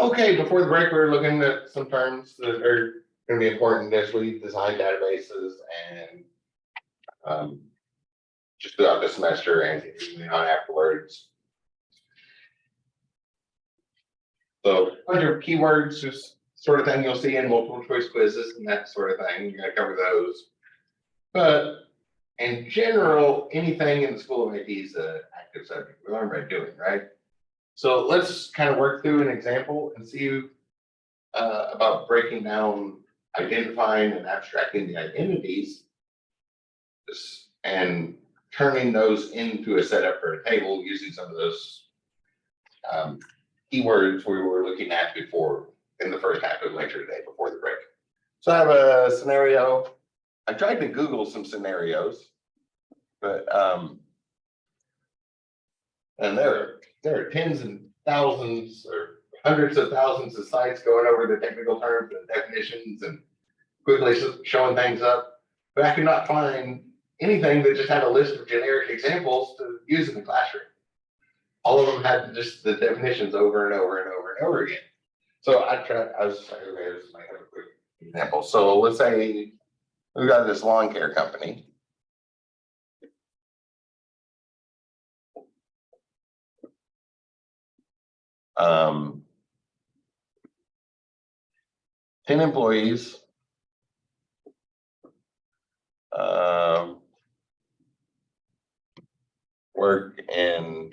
Okay, before the break, we were looking at some terms that are going to be important as we design databases and just throughout the semester and continuing on afterwards. So a bunch of keywords, just sort of thing you'll see in multiple choice quizzes and that sort of thing. You're going to cover those. But in general, anything in the School of IT is an active subject. We learn by doing, right? So let's kind of work through an example and see about breaking down, identifying and abstracting the identities and turning those into a setup for a table using some of those keywords we were looking at before in the first half of the lecture today before the break. So I have a scenario. I tried to Google some scenarios, but and there are tens and thousands or hundreds of thousands of sites going over the technical terms and definitions and quickly showing things up, but I could not find anything that just had a list of generic examples to use in the classroom. All of them had just the definitions over and over and over and over again. So I was like, okay, let's make a quick example. So let's say we've got this lawn care company. Um, 10 employees. Work in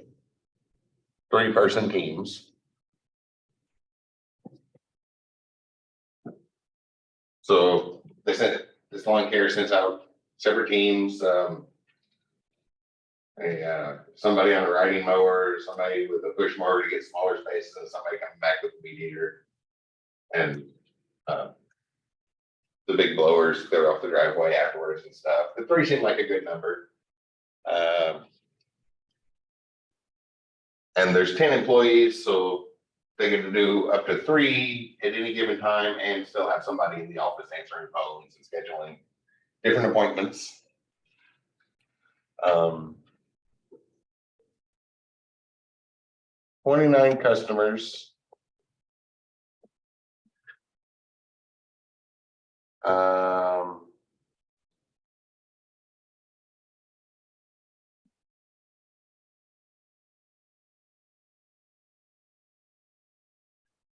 3-person teams. So they sent this lawn care sends out separate teams. Somebody on a riding mower, somebody with a push mower to get smaller spaces, and somebody coming back with a weed eater, and the big blowers clear off the driveway afterwards and stuff. The 3 seemed like a good number. And there's 10 employees, so they get to do up to 3 at any given time and still have somebody in the office answering phones and scheduling different appointments. 29 customers.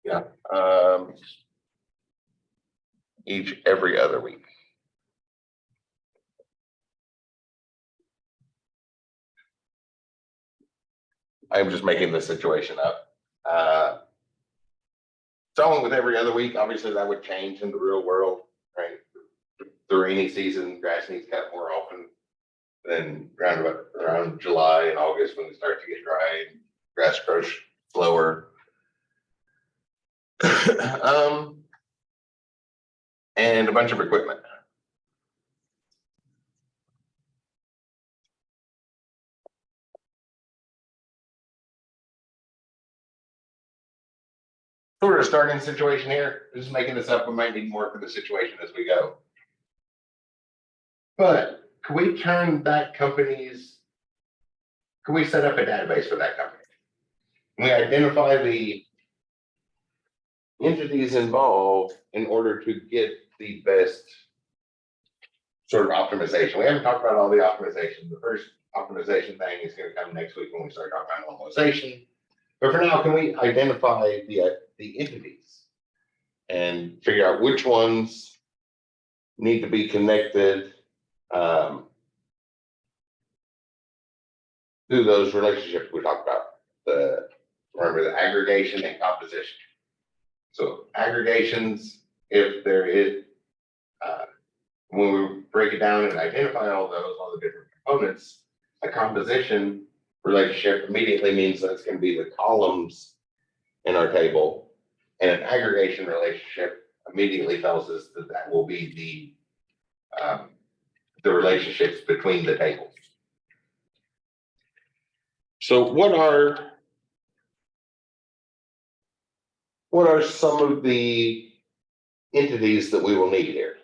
Yeah. Every other week. I'm just making the situation up. Someone with every other week, obviously that would change in the real world, right? The rainy season, grass needs cut more often than around July and August when it starts to get dry and grass grows slower. And a bunch of equipment. Sort of starting situation here. Just making this up. We might need more for the situation as we go. But can we turn that company's? Can we set up a database for that company? Can we identify the entities involved in order to get the best sort of optimization? We haven't talked about all the optimization. The first optimization thing is going to come next week when we start talking about normalization. But for now, can we identify the entities and figure out which ones need to be connected through those relationships we talked about? Remember the aggregation and composition. So aggregations, if there is, when we break it down and identify all the different components, a composition relationship immediately means that it's going to be the columns in our table, and an aggregation relationship immediately tells us that that will be the relationships between the tables. So what are some of the entities that we will need here?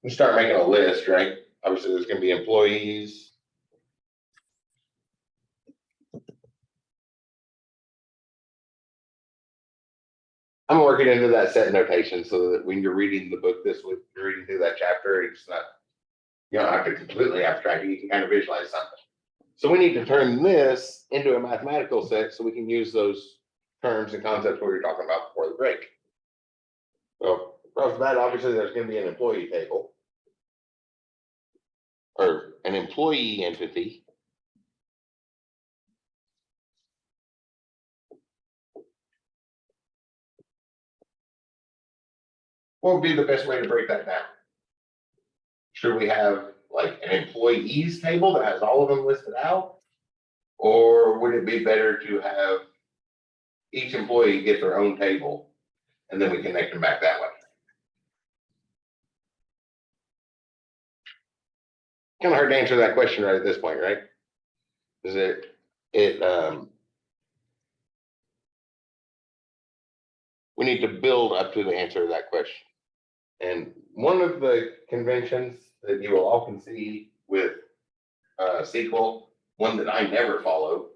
We start making a list, right? Obviously, there's going to be employees. I'm working into that set notation so that when you're reading the book this week, you're reading through that chapter, it's not, you don't have to completely abstract it, you can kind of visualize something. So we need to turn this into a mathematical set so we can use those terms and concepts we were talking about before the break. So right off the bat, obviously there's going to be an employee table or an employee entity. What would be the best way to break that down? Should we have like an employees table that has all of them listed out? Or would it be better to have each employee get their own table and then we connect them back that way? Kind of hard to answer that question right at this point, right? Is we need to build up to the answer to that question. And one of the conventions that you will often see with SQL, one that I never follow,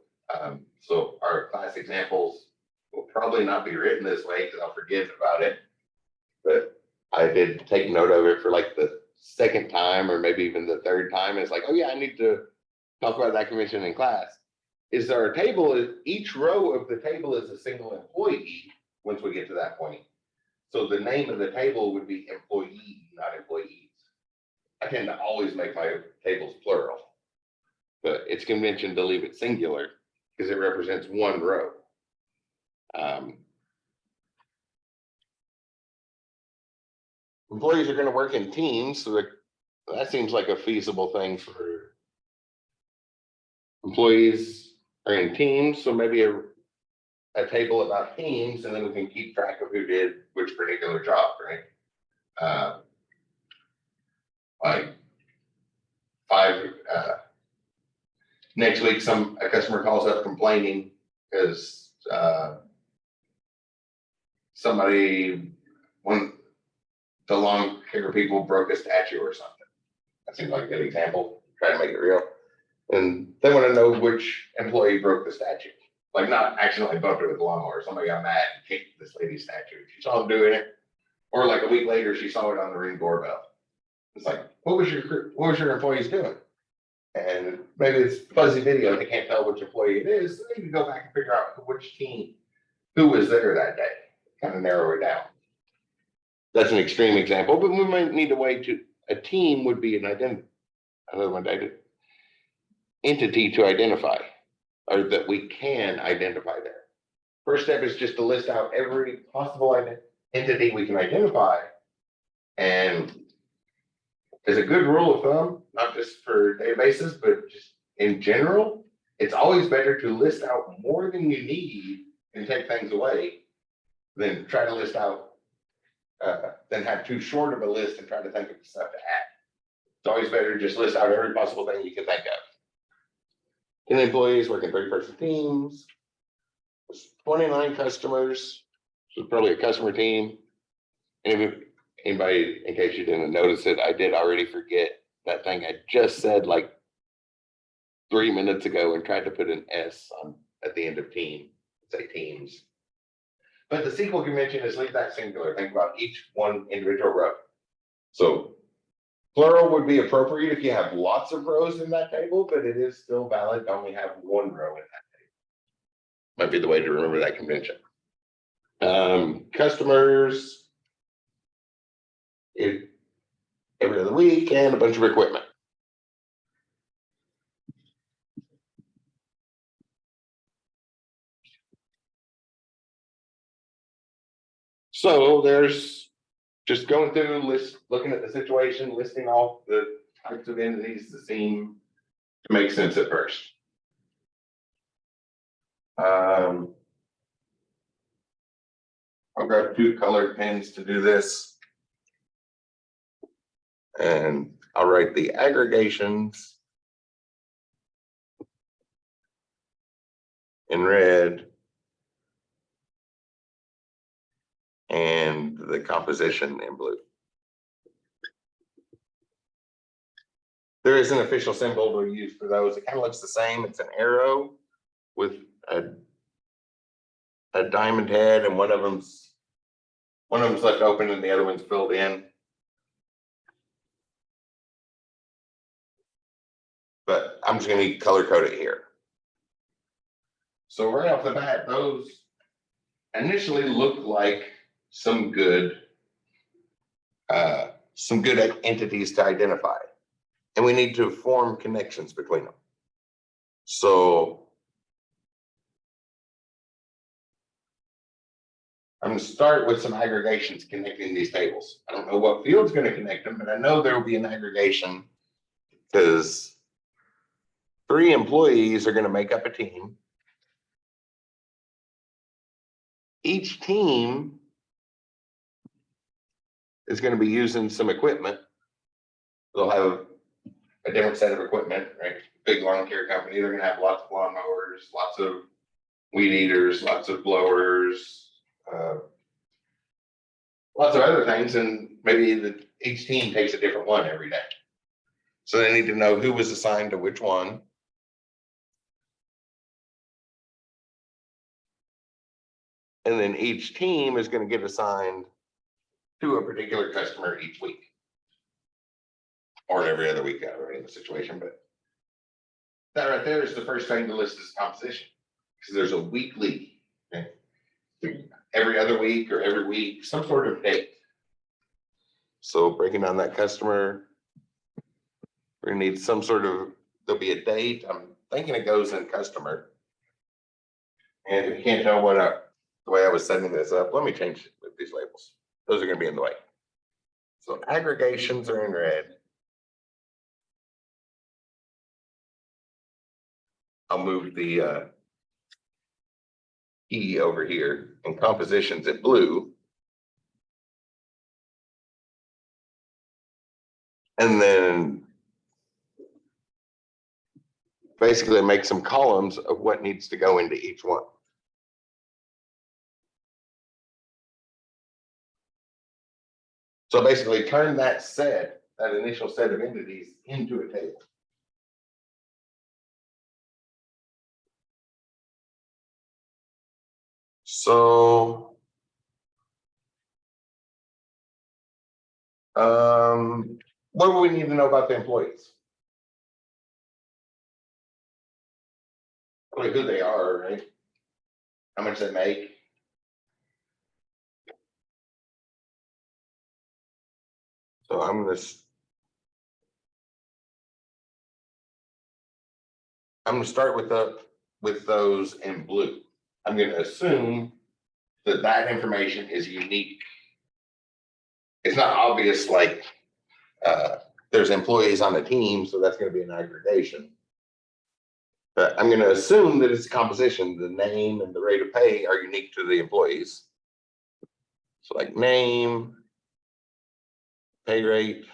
so our class examples will probably not be written this way because I'll forget about it, but I did take note of it for like the second time or maybe even the third time. It's like, oh yeah, I need to talk about that convention in class. Is our table, each row of the table is a single employee once we get to that point. So the name of the table would be employee, not employees. I tend to always make my tables plural, but it's convention to leave it singular because it represents one row. Employees are going to work in teams, so that seems like a feasible thing for employees are in teams. So maybe a table about teams, and then we can keep track of who did which particular job, right? Like next week, a customer calls up complaining because the lawn care people broke a statue or something. That seems like a good example. Try to make it real. And they want to know which employee broke the statue. Like not accidentally bumped it with a lawnmower. Somebody got mad and kicked this lady's statue. She saw them doing it. Or like a week later, she saw it on the Ring doorbell. It's like, what was your employees doing? And maybe it's fuzzy video. They can't tell which employee it is. So they can go back and figure out which team, who was there that day. Kind of narrow it down. That's an extreme example, but we might need a way to, a team would be an entity to identify, or that we can identify there. First step is just to list out every possible entity we can identify. And as a good rule of thumb, not just for databases, but just in general, it's always better to list out more than you need and take things away than try to list out, than have too short of a list and try to think of stuff to add. It's always better to just list out every possible thing you can think of. 10 employees working 30-person teams, 29 customers, so probably a customer team. And if anybody, in case you didn't notice it, I did already forget that thing I just said like 3 minutes ago and tried to put an S on at the end of team, say teams. But the SQL convention is leave that singular. Think about each one individual row. So plural would be appropriate if you have lots of rows in that table, but it is still valid to only have one row in that table. Might be the way to remember that convention. Customers, every other week, and a bunch of equipment. So there's just going through looking at the situation, listing off the types of entities that seem to make sense at first. I've got 2 colored pens to do this. And I'll write the aggregations in red and the composition in blue. There is an official symbol to use for those. It kind of looks the same. It's an arrow with a diamond head, and one of them's One of them's left open and the other one's filled in. But I'm just gonna color code it here. So right off the bat, those initially look like some good entities to identify. And we need to form connections between them. So I'm gonna start with some aggregations connecting these tables. I don't know what field's gonna connect them, but I know there will be an aggregation because 3 employees are gonna make up a team. Each team is gonna be using some equipment. They'll have a different set of equipment, right? Big lawn care company, they're gonna have lots of lawn mowers, lots of weed eaters, lots of blowers, lots of other things, and maybe each team takes a different one every day. So they need to know who was assigned to which one. And then each team is going to get assigned to a particular customer each week. Or every other week, already in the situation, but that right there is the first thing to list as composition. Because there's a weekly, okay? Every other week or every week, some sort of date. So breaking down that customer, we're gonna need some sort of, there'll be a date. I'm thinking it goes in customer. And if you can't tell the way I was setting this up, let me change these labels. Those are gonna be in the way. So aggregations are in red. I'll move the E over here and compositions in blue. And then basically make some columns of what needs to go into each one. So basically turn that initial set of entities into a table. So what do we need to know about the employees? Like who they are, right? How much they make. So I'm gonna start with those in blue. I'm gonna assume that information is unique. It's not obvious like there's employees on the team, so that's going to be an aggregation. But I'm going to assume that it's a composition. The name and the rate of pay are unique to the employees. So like name, pay rate.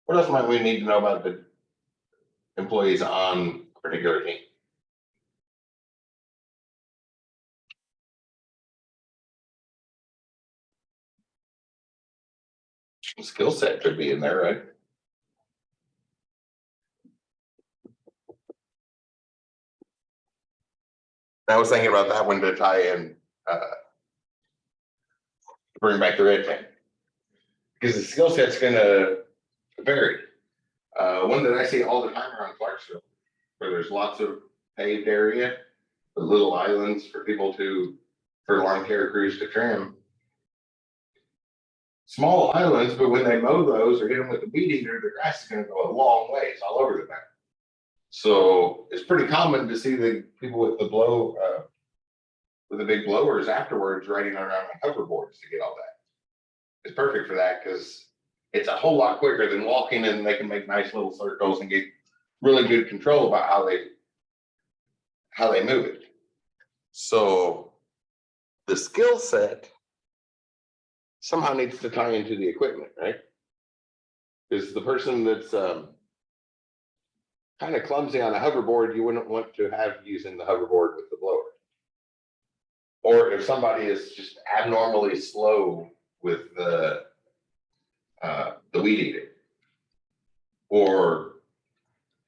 What else might we need to know about the employees on a particular team? Skill set could be in there, right? I was thinking about that one to tie in, bring back the red thing. Because the skill set's going to vary. One that I see all the time around Clarksville, where there's lots of paved area, the little islands for lawn care crews to trim. Small islands, but when they mow those or hit them with the weed eater, the grass is going to go a long ways all over the back. So it's pretty common to see the people with the big blowers afterwards riding around on hoverboards to get all that. It's perfect for that because it's a whole lot quicker than walking, and they can make nice little circles and get really good control about how they move it. So the skill set somehow needs to tie into the equipment, right? Because the person that's kind of clumsy on a hoverboard, you wouldn't want to have using the hoverboard with the blower. Or if somebody is just abnormally slow with the weed eater, or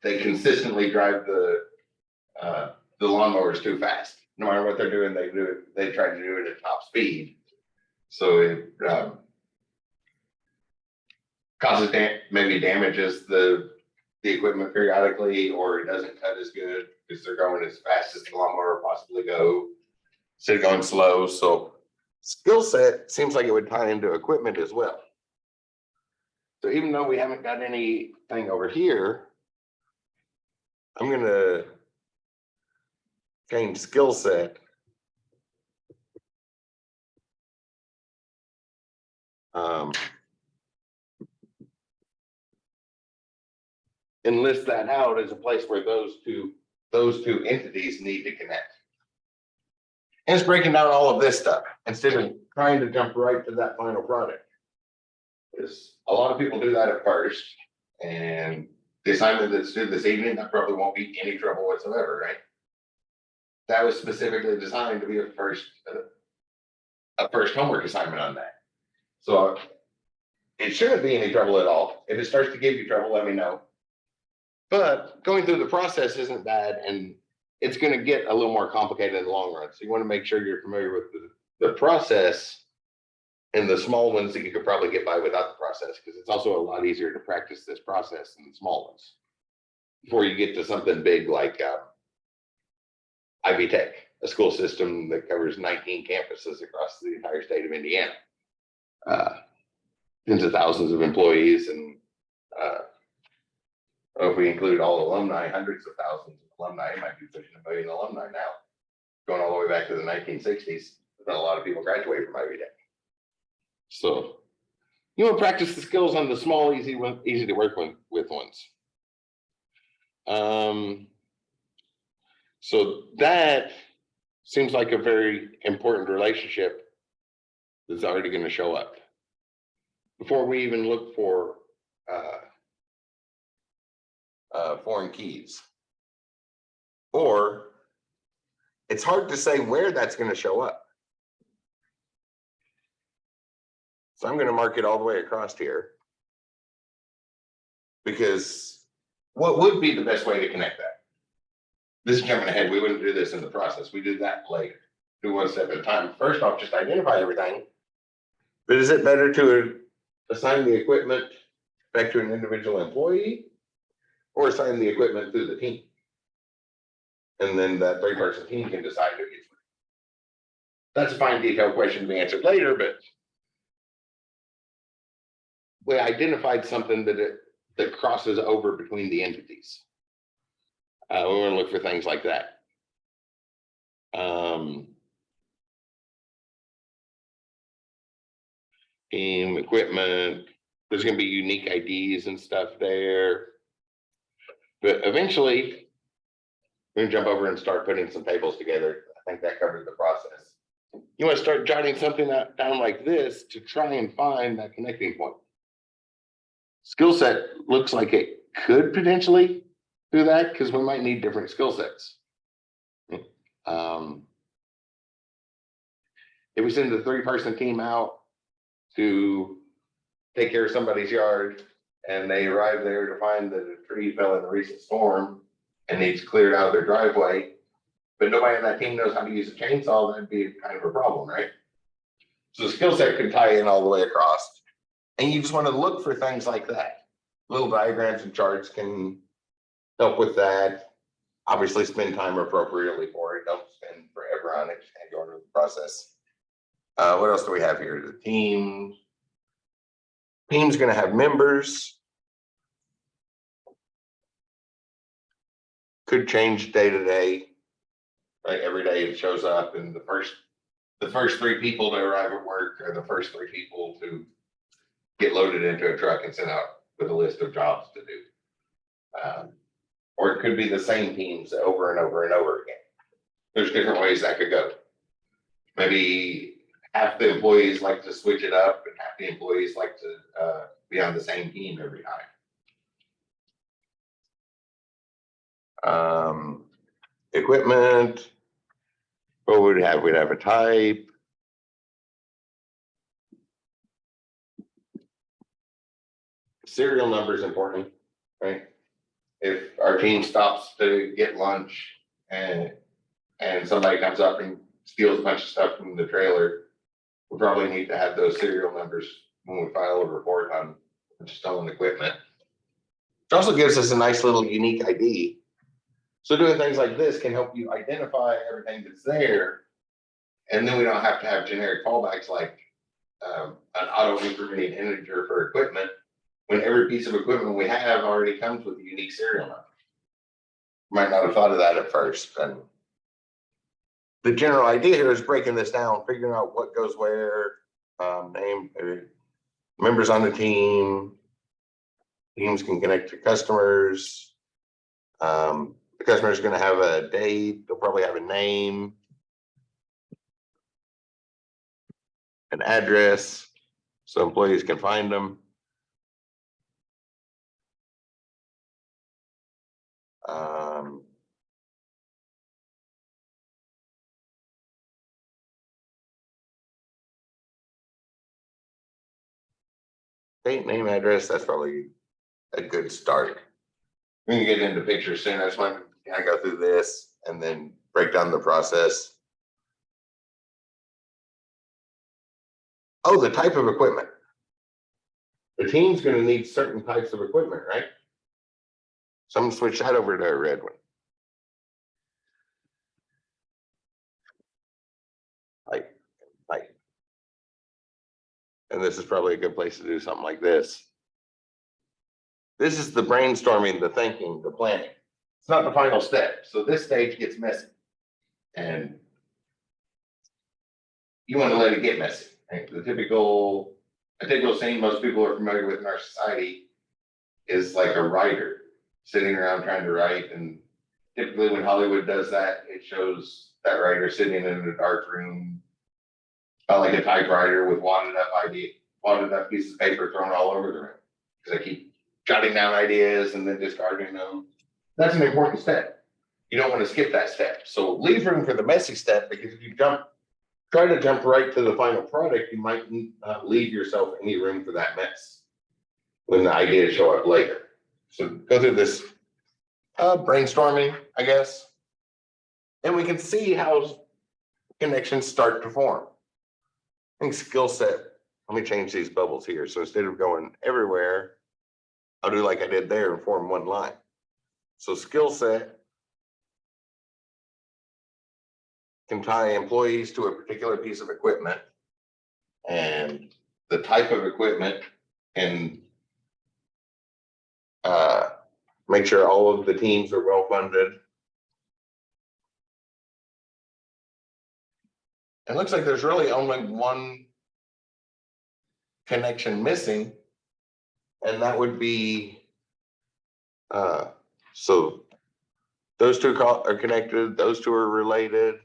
they consistently drive the lawnmowers too fast. No matter what they're doing, they try to do it at top speed. So it causes maybe damages the equipment periodically, or it doesn't cut as good because they're going as fast as the lawnmower possibly go instead of going slow. So skill set seems like it would tie into equipment as well. So even though we haven't got anything over here, I'm gonna change skill set. And list that out as a place where those two entities need to connect. And it's breaking down all of this stuff instead of trying to jump right to that final product. Because a lot of people do that at first, and the assignment that's due this evening, that probably won't be any trouble whatsoever, right? That was specifically designed to be a first homework assignment on that. So it shouldn't be any trouble at all. If it starts to give you trouble, let me know. But going through the process isn't bad, and it's going to get a little more complicated in the long run. So you want to make sure you're familiar with the process and the small ones that you could probably get by without the process, because it's also a lot easier to practice this process than the small ones before you get to something big like Ivy Tech, a school system that covers 19 campuses across the entire state of Indiana. Tens of thousands of employees, and if we include all alumni, hundreds of thousands of alumni. It might be pushing 1 million alumni now, going all the way back to the 1960s. A lot of people graduated from Ivy Tech. So you want to practice the skills on the small, easy to work with ones. So that seems like a very important relationship that's already going to show up before we even look for foreign keys. Or it's hard to say where that's going to show up. So I'm going to mark it all the way across here, because what would be the best way to connect that? This is jumping ahead. We wouldn't do this in the process. We do that later. Do one step at a time. First off, just identify everything. But is it better to assign the equipment back to an individual employee, or assign the equipment to the team? And then that 3-person team can decide who gets it. That's a fine detailed question to be answered later, but we identified something that crosses over between the entities. We want to look for things like that. Team, equipment, there's going to be unique IDs and stuff there. But eventually, we're going to jump over and start putting some tables together. I think that covers the process. You want to start jotting something down like this to try and find that connecting point. Skill set looks like it could potentially do that, because we might need different skill sets. If we send the 3-person team out to take care of somebody's yard, and they arrive there to find that a tree fell in a recent storm and needs cleared out of their driveway, but nobody on that team knows how to use a chainsaw, that'd be kind of a problem, right? So the skill set could tie in all the way across. And you just want to look for things like that. Little diagrams and charts can help with that. Obviously, spend time appropriately for it. Don't spend forever on it. Just kind of go through the process. What else do we have here? The team. Team's going to have members. Could change day to day. Right, every day it shows up, and the first 3 people to arrive at work are the first 3 people to get loaded into a truck and sent out with a list of jobs to do. Or it could be the same teams over and over and over again. There's different ways that could go. Maybe half the employees like to switch it up, and half the employees like to be on the same team every time. Equipment. What would we have? We'd have a type. Serial number is important. right? If our team stops to get lunch and somebody comes up and steals a bunch of stuff from the trailer, we probably need to have those serial numbers when we file a report on stolen equipment. It also gives us a nice little unique ID. So doing things like this can help you identify everything that's there. And then we don't have to have generic callbacks like an auto incrementing integer for equipment, when every piece of equipment we have already comes with a unique serial number. Might not have thought of that at first. And the general idea here is breaking this down, figuring out what goes where, name, members on the team, teams can connect to customers. The customer is going to have a date, they'll probably have a name, an address, so employees can find them. Date, name, address, that's probably a good start. We can get into pictures soon. I just want to kind of go through this and then break down the process. Oh, the type of equipment. The team's going to need certain types of equipment, right? So I'm going to switch that over to a red one. Like. And this is probably a good place to do something like this. This is the brainstorming, the thinking, the planning. It's not the final step. So this stage gets messy. And you want to let it get messy. Right? A typical scene most people are familiar with in our society is like a writer sitting around trying to write. And typically when Hollywood does that, it shows that writer sitting in a dark room, like a typewriter with wadded up pieces of paper thrown all over the room. Because I keep jotting down ideas and then discarding them. That's an important step. You don't want to skip that step. So leave room for the messy step, because if you try to jump right to the final product, you might not leave yourself any room for that mess when the ideas show up later. So go through this brainstorming, I guess, and we can see how connections start to form. I think skill set, let me change these bubbles here. So instead of going everywhere, I'll do like I did there and form one line. So skill set can tie employees to a particular piece of equipment, and the type of equipment can make sure all of the teams are well funded. It looks like there's really only one connection missing, and that would be, so those two are connected, those two are related.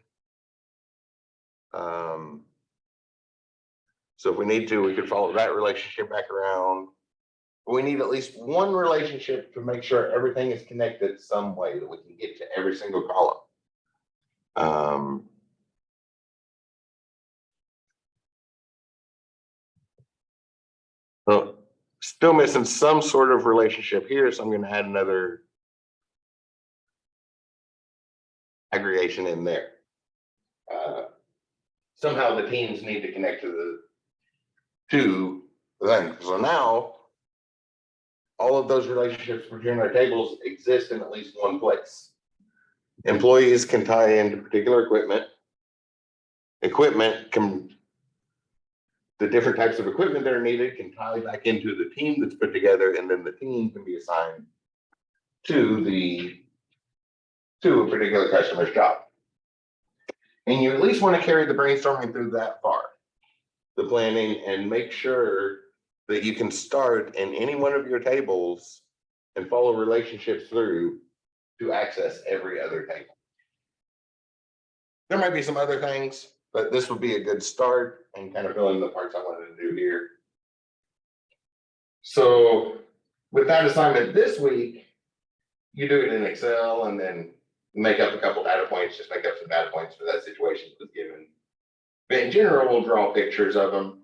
So if we need to, we could follow that relationship back around. But we need at least one relationship to make sure everything is connected some way, that we can get to every single column. So still missing some sort of relationship here, so I'm going to add another aggregation in there. Somehow the teams need to connect to the two things. So now all of those relationships between our tables exist in at least one place. Employees can tie into particular equipment. The different types of equipment that are needed can tie back into the team that's put together, and then the team can be assigned to a particular customer's job. And you at least want to carry the brainstorming through that far, the planning, and make sure that you can start in any one of your tables and follow relationships through to access every other table. There might be some other things, but this would be a good start and kind of fill in the parts I wanted to do here. So with that assignment this week, you do it in Excel and then make up a couple data points, just make up some data points for that situation that was given. But in general, we'll draw pictures of them.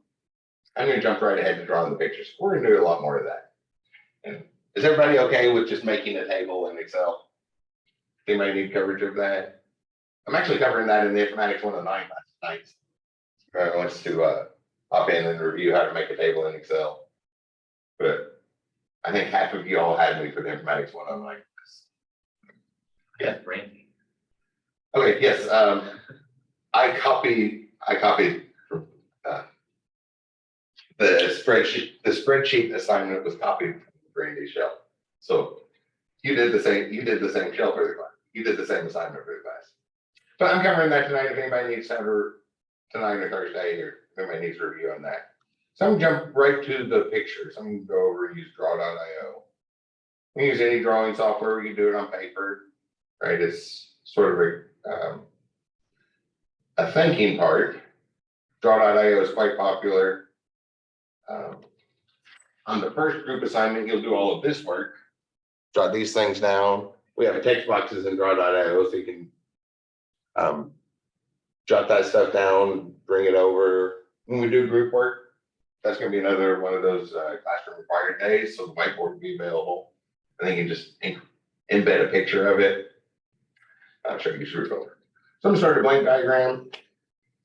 I'm going to jump right ahead to drawing the pictures. We're going to do a lot more of that. And Is everybody okay with just making a table in Excel? Anybody need coverage of that? I'm actually covering that in the Informatics 109 last night. Everyone wants to hop in and review how to make a table in Excel. But I think half of you all had me for the Informatics 109. Yeah, brain. Okay, yes, I copied from, the spreadsheet assignment was copied from Brandy's shell. So you did the same shell for the class. You did the same assignment for the class. But I'm covering that tonight if anybody needs to cover tonight or Thursday, or if anybody needs a review on that. So I'm gonna jump right to the pictures. I'm gonna go over and use draw.io. We can use any drawing software, we can do it on paper, right? It's sort of a thinking part. Draw.io is quite popular. On the first group assignment, you'll do all of this work. Jot these things down. We have text boxes in draw.io, so you can jot that stuff down, bring it over. When we do group work, that's gonna be another one of those classroom required days, so the whiteboard will be available. And then you can just embed a picture of it. I'll show you through over. So I'm gonna start a blank diagram.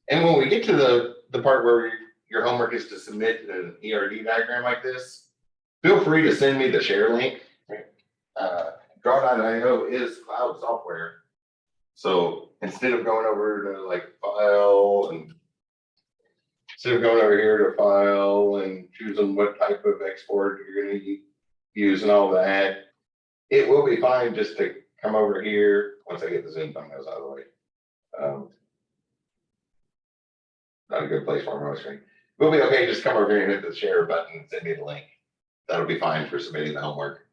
And when we get to the part where your homework is to submit an ERD diagram like this, feel free to send me the share link. Draw.io is cloud software. So instead of going over to like file and instead of going over here to file and choosing what type of export you're going to use and all that, it will be fine just to come over here once I get the Zoom thumbnails out of the way. Not a good place for my screen. We'll be okay. Just come over here and hit the share button and send me the link. That'll be fine for submitting the homework.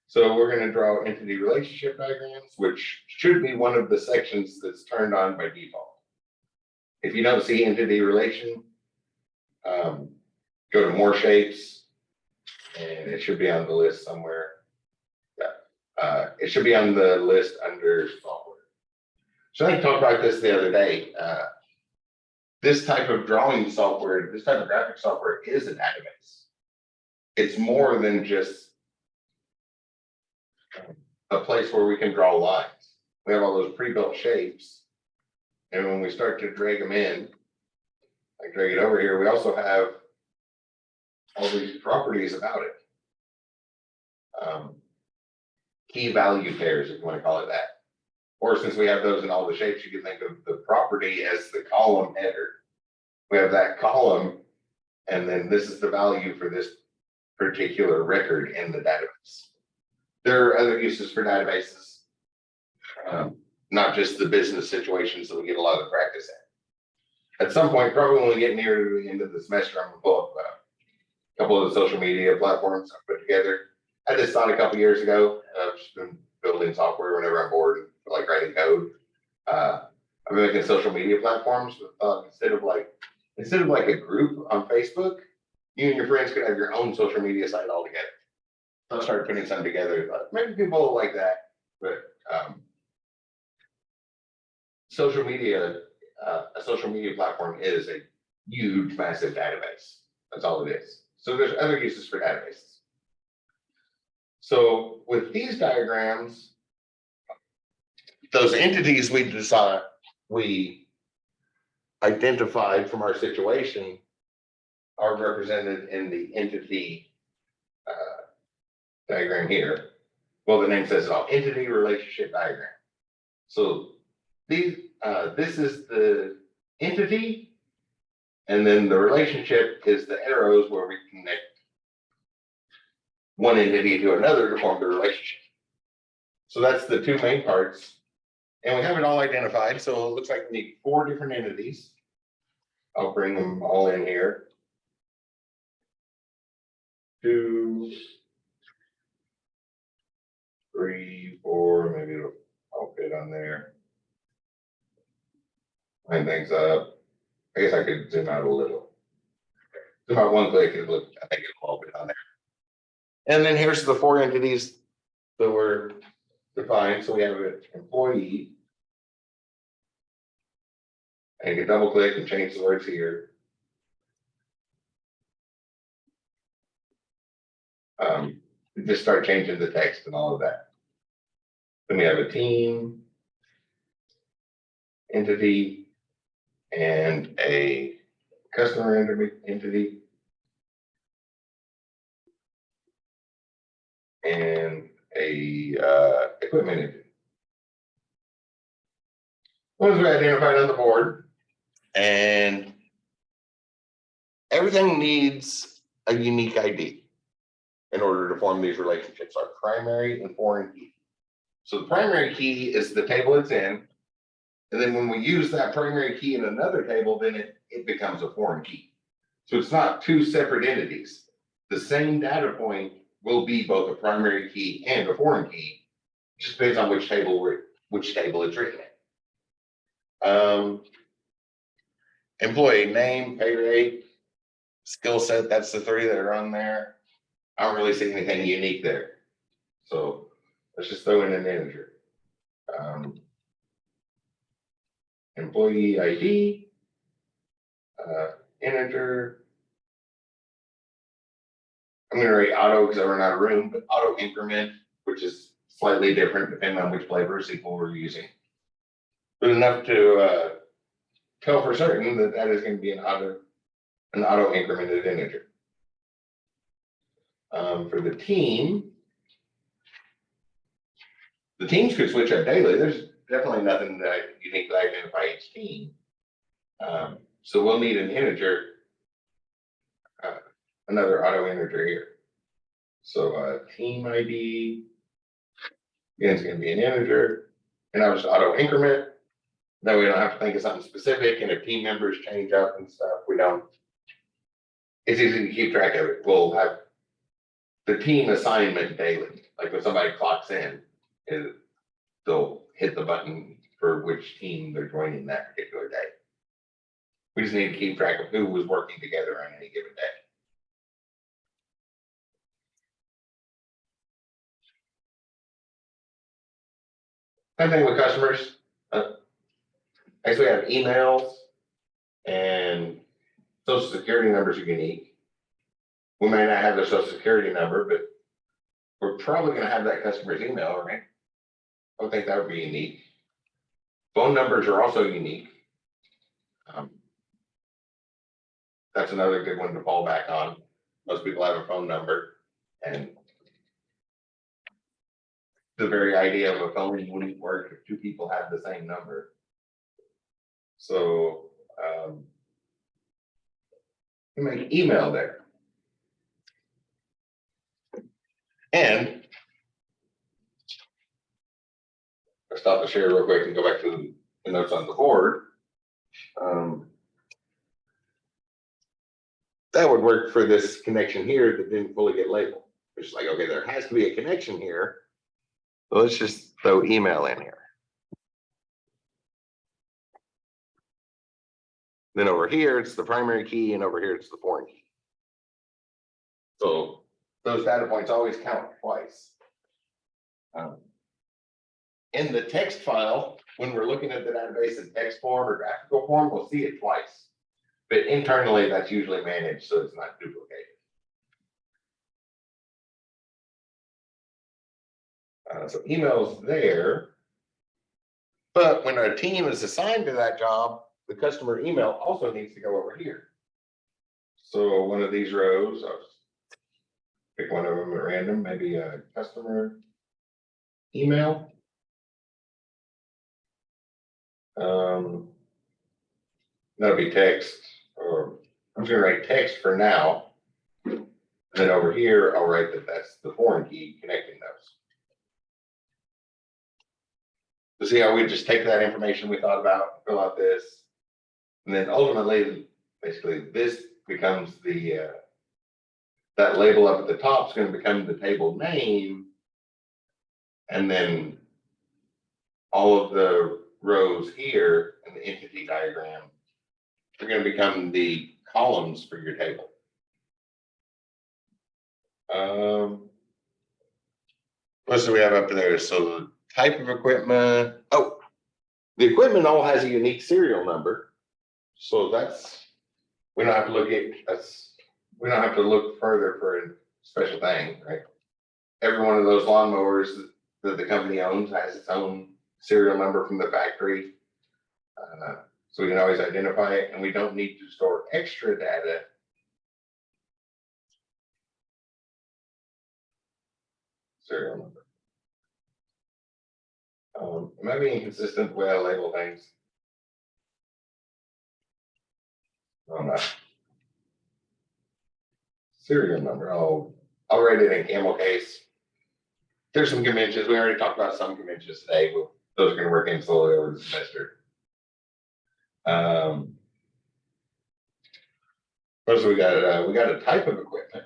So we're going to draw entity relationship diagrams, which should be one of the sections that's turned on by default. If you don't see entity relation, go to more shapes, and it should be on the list somewhere. Yeah, it should be on the list under software. So I talked about this the other day. This type of drawing software, this type of graphic software is a database. It's more than just a place where we can draw lines. We have all those pre-built shapes. And when we start to drag them in, like drag it over here, we also have all these properties about it. Key value pairs, if you want to call it that. Or since we have those in all the shapes, you can think of the property as the column header. We have that column, and then this is the value for this particular record in the database. There are other uses for databases, not just the business situations that we get a lot of practice at. At some point, probably when we get near to the end of the semester, I'm gonna pull up a couple of the social media platforms I put together. I had this thought a couple years ago. I've just been building software whenever I'm bored and like writing code. I've been making social media platforms, but instead of like a group on Facebook, you and your friends could have your own social media site all together. So I started putting some together. Maybe people will like that, but social media, a social media platform is a huge, massive database. That's all it is. So there's other uses for databases. So with these diagrams, those entities we identified from our situation are represented in the entity diagram here. Well, the name says it all, entity relationship diagram. So these, this is the entity, and then the relationship is the arrows where we connect one entity to another to form the relationship. So that's the two main parts. And we have it all identified. So it looks like we need 4 different entities. I'll bring them all in here. 2, 3, 4, maybe I'll fit on there. Line things up. I guess I could zoom out a little. Zoom out one click and look, I think it'll all fit on there. And then here's the 4 entities that were defined. So we have an employee. And you can double click and change the words here. Just start changing the text and all of that. Then we have a team, entity, and a customer entity. And a equipment entity. Ones we identified on the board, and everything needs a unique ID in order to form these relationships, our primary and foreign key. So the primary key is the table it's in, and then when we use that primary key in another table, then it becomes a foreign key. So it's not two separate entities. The same data point will be both a primary key and a foreign key, just based on which table it's written in. Employee name, pay rate, skill set, that's the three that are on there. I don't really see anything unique there. So let's just throw in an integer. Employee ID, integer. I'm gonna write auto because I run out of room, but auto increment, which is slightly different depending on which flavor of SQL we're using. But enough to tell for certain that that is going to be an auto incremented integer. For the teams could switch up daily. There's definitely nothing that unique to identify each team. So we'll need an integer, another auto integer here. So team ID, again, it's going to be an integer, and I'll just auto increment. That way we don't have to think of something specific, and if team members change up and stuff, it's easy to keep track of it. We'll have the team assignment daily. Like when somebody clocks in, they'll hit the button for which team they're joining that particular day. We just need to keep track of who was working together on any given day. Same thing with customers. Next we have emails, and social security numbers are unique. We may not have their social security number, but we're probably going to have that customer's email, right? I would think that would be unique. Phone numbers are also unique. That's another good one to fall back on. Most people have a phone number, and the very idea of a phone wouldn't work if two people have the same number. So we make email there. And I'll stop the share real quick and go back to the notes on the board. That would work for this connection here that didn't fully get labeled. It's like, okay, there has to be a connection here. So let's just throw email in here. Then over here, it's the primary key, and over here, it's the foreign key. So those data points always count twice. In the text file, when we're looking at the database in text form or graphical form, we'll see it twice. But internally, that's usually managed, so it's not duplicated. So email's there. But when a team is assigned to that job, the customer email also needs to go over here. So one of these rows, I'll just pick one of them at random, maybe a customer email. That'll be text, or I'm just gonna write text for now. And then over here, I'll write that that's the foreign key connecting those. So see how we just take that information we thought about, fill out this, and then ultimately, basically this becomes the, that label up at the top is going to become the table name. And then all of the rows here in the entity diagram are going to become the columns for your table. What else do we have up there? So the type of equipment. Oh, the equipment all has a unique serial number. So that's, we don't have to look further for a special thing, right? Every one of those lawnmowers that the company owns has its own serial number from the factory. So we can always identify it, and we don't need to store extra data. Serial number. Am I being consistent the way I label things? No, I'm not. Serial number, I'll write it in camel case. There's some conventions, we already talked about some conventions today, but those are gonna work in slowly over the semester. First, we got a type of equipment.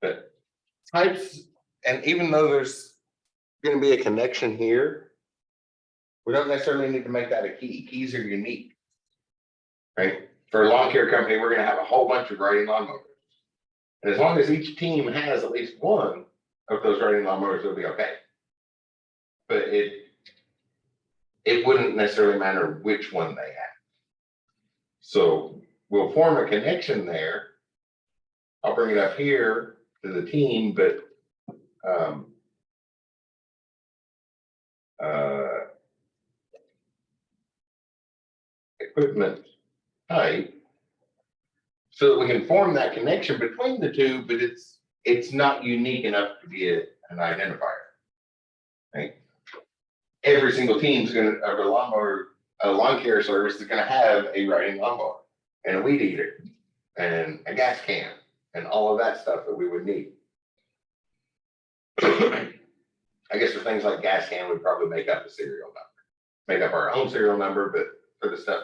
But types, and even though there's gonna be a connection here, we don't necessarily need to make that a key. Keys are unique. Right? For a lawn care company, we're gonna have a whole bunch of riding lawnmowers. And as long as each team has at least one of those riding lawnmowers, it'll be okay. But it wouldn't necessarily matter which one they have. So we'll form a connection there. I'll bring it up here to the team, but equipment type, so that we can form that connection between the two, but it's not unique enough to be an identifier. Right? Every single team's gonna have a lawn care service is gonna have a riding lawnmower and a weed eater and a gas can and all of that stuff that we would need. I guess for things like gas can, we'd probably make up a serial number, make up our own serial number, but for the stuff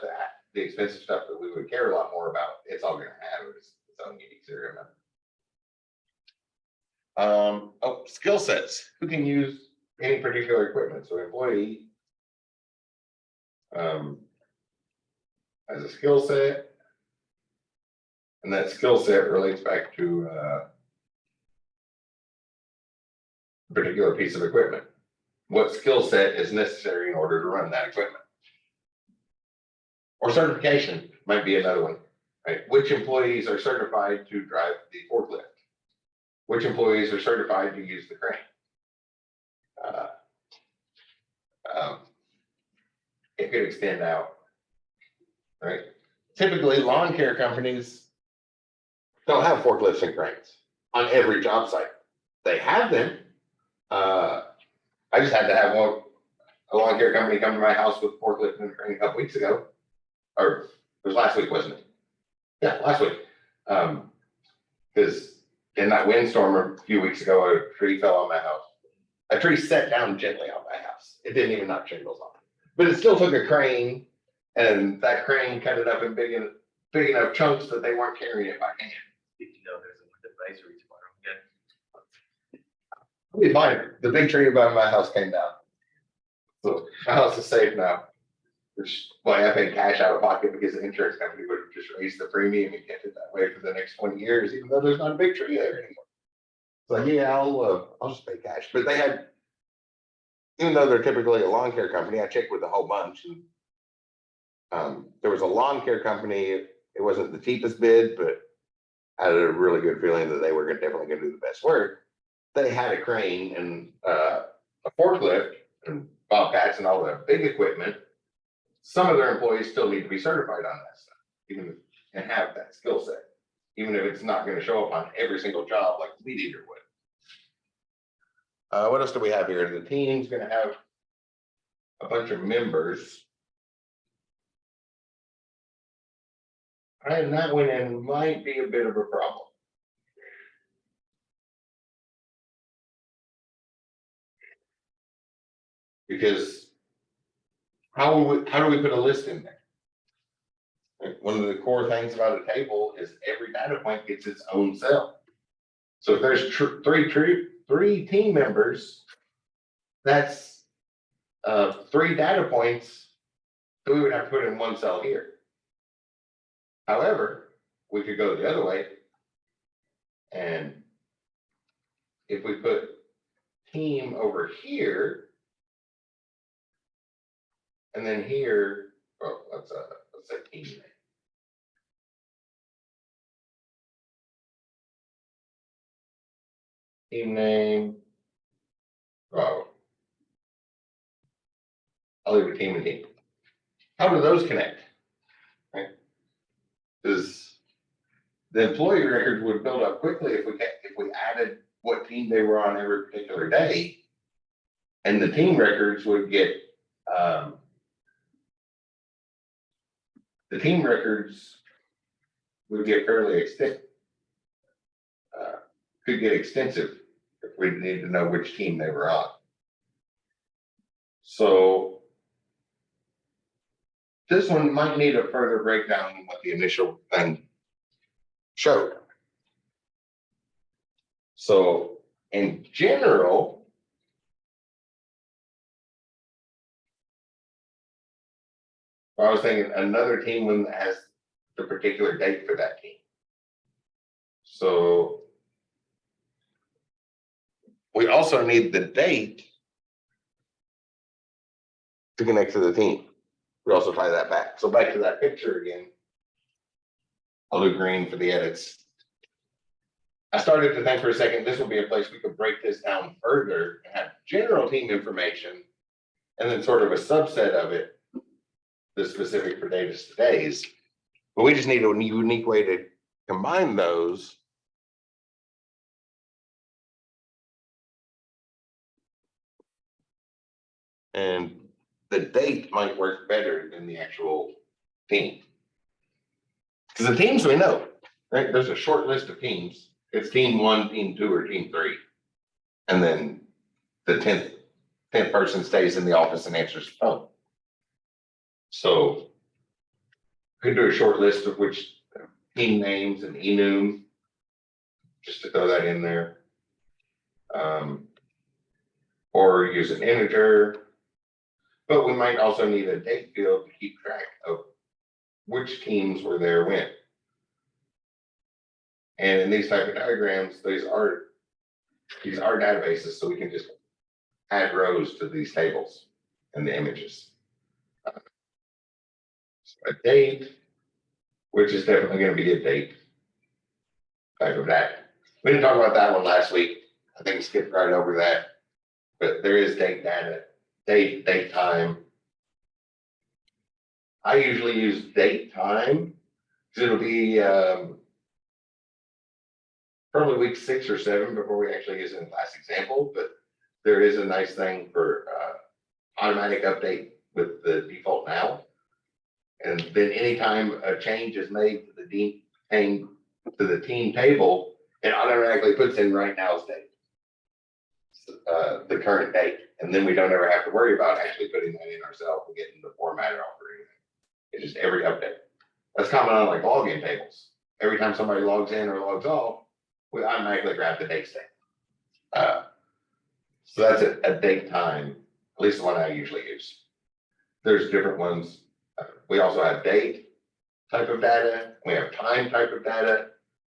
the expensive stuff that we would care a lot more about, it's all gonna have its own unique serial number. Skill sets. Who can use any particular equipment? So employee has a skill set, and that skill set relates back to a particular piece of equipment. What skill set is necessary in order to run that equipment? Or certification might be another one, right? Which employees are certified to drive the forklift? Which employees are certified to use the crane? It could extend out, right? Typically, lawn care companies don't have forklifts and cranes on every job site. They have them. I just had to have a lawn care company come to my house with a forklift and a crane a couple weeks ago. Or it was last week, wasn't it? Yeah, last week. Because in that windstorm a few weeks ago, a tree fell on my house. A tree set down gently on my house. It didn't even knock shingles off. But it still took a crane, and that crane cut it up in big enough chunks that they weren't carrying it by hand. Did you know there's an advisory tomorrow? Yeah. We'll be fine. The big tree above my house came down. So my house is safe now. Which, I paid cash out of pocket because the insurance company would have just raised the premium and kept it that way for the next 20 years, even though there's not a big tree there anymore. So yeah, I'll just pay cash. But they had, even though they're typically a lawn care company, I checked with a whole bunch. And there was a lawn care company. It wasn't the cheapest bid, but I had a really good feeling that they were definitely going to do the best work. They had a crane and a forklift and bobcats and all the big equipment. Some of their employees still need to be certified on that stuff, even and have that skill set, even if it's not going to show up on every single job like the weed eater would. What else do we have here? The team's going to have a bunch of members. And that one in might be a bit of a problem. Because how do we put a list in there? One of the core things about a table is every data point gets its own cell. So if there's three team members, that's 3 data points that we would have to put in one cell here. However, we could go the other way And if we put team over here, and then here, oh, let's say team name. Team name. Oh. I'll leave it team and team. How do those connect? Right? Because the employee records would build up quickly if we added what team they were on every particular day. And the team records would get, the team records would get fairly extensive. Could get extensive if we need to know which team they were on. So this one might need a further breakdown than what the initial thing showed. So in general, I was thinking another team one that has the particular date for that team. So we also need the date to connect to the team. We also tie that back. So back to that picture again. I'll do green for the edits. I started to think for a second, this will be a place we could break this down further and have general team information and then sort of a subset of it, the specific for Davis today's. But we just need a unique way to combine those. And the date might work better than the actual team. Because the teams we know, right? There's a short list of teams. It's team 1, team 2, or team 3. And then the 10th person stays in the office and answers the phone. So could do a short list of which team names and enum, just to throw that in there. Or use an integer. But we might also need a date field to keep track of which teams were there when. And in these type of diagrams, these are databases, so we can just add rows to these tables and the images. So a date, which is definitely going to be a date type of data. We didn't talk about that one last week. I think we skipped right over that. But there is date data, date time. I usually use date time because it'll be probably week 6 or 7 before we actually use it in the last example. But there is a nice thing for automatic update with the default now. And then anytime a change is made to the team table, it automatically puts in right now's date, the current date. And then we don't ever have to worry about actually putting that in ourselves and getting the format or anything. It's just every update. That's common on like login tables. Every time somebody logs in or logs off, we automatically grab the date state. So that's a date time, at least the one I usually use. There's different ones. We also have date type of data. We have time type of data,